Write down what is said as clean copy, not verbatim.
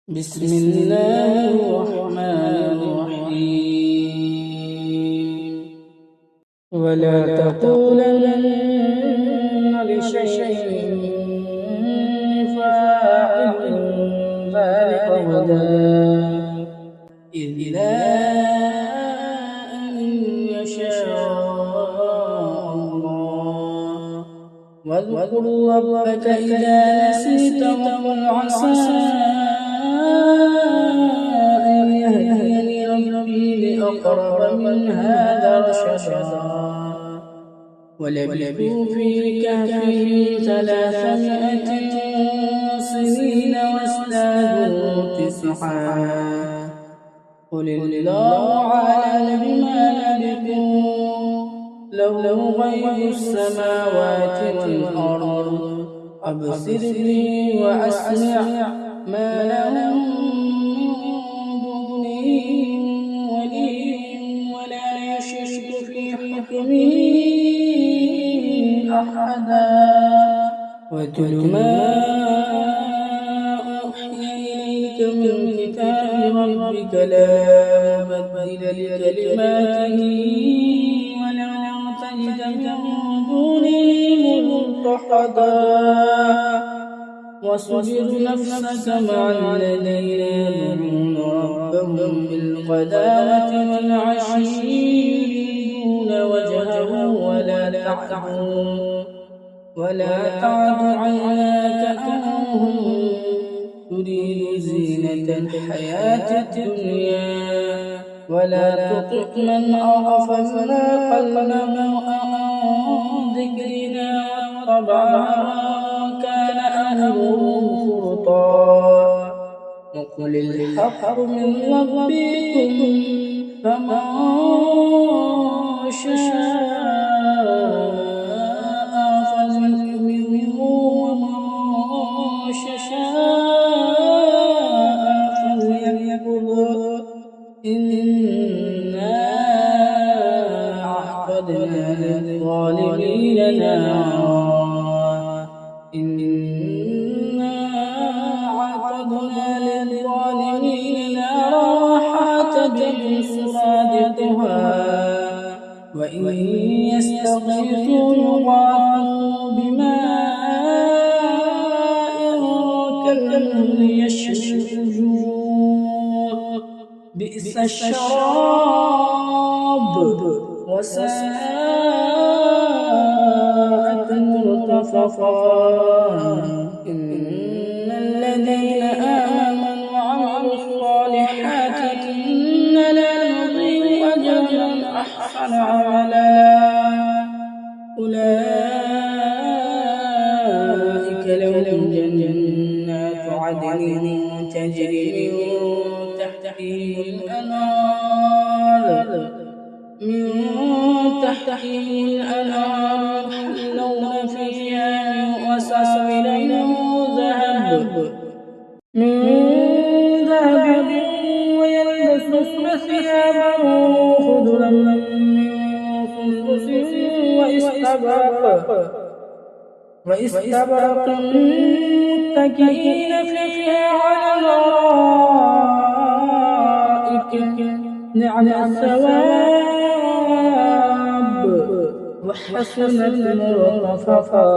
بسم الله الرحمن الرحيم ولا تقولن لشيء فاعل ذلك غدا إلا أن يشاء الله واذكر ربك إذا نسيت وقل عسى أن يهديني ربي لأقرب من هذا رشدا ولبثوا في كهفهم 300 سنين وازدادوا 9 قل الله أعلم بما لبثوا له غيب السماوات والأرض أبصر به وأسمع ما لهم من ولي ولا يشرك في حكمه أحدا واتل ما أوحي إليك من كتاب ربك لا مبدل لكلماته ولن تجد من دونه ملتحدا واصبر نفسك مع الذين يدعون ربهم بالغداة والعشي يريدون وجهه ولا تعد عيناك عنهم تريد زينة الحياة الدنيا ولا تطع من أغفلنا قلبه عن ذكرنا واتبع كان أهله فرطا وقل الحق من ربكم فمن شاء فليؤمن ومن شاء فليكفر إنا أعتدنا للظالمين نارا أحاط بهم سرادقها وإن يستغيثوا يغاثوا بماء كالمهل يشوي الوجوه بئس الشراب وساءت مرتفقا إن الذين آمنوا وعملوا الصالحات إنا لا نضيع أجر من أحسن عملا أولئك لهم جنات عدن تجري من تحتهم الأنهار يحلون فيها من أساور من ذهب ويلبسون ثيابا خضرا من سندس واستبرق متكئين فيها على الأرائك نعم الثواب وحسنت مرتفقا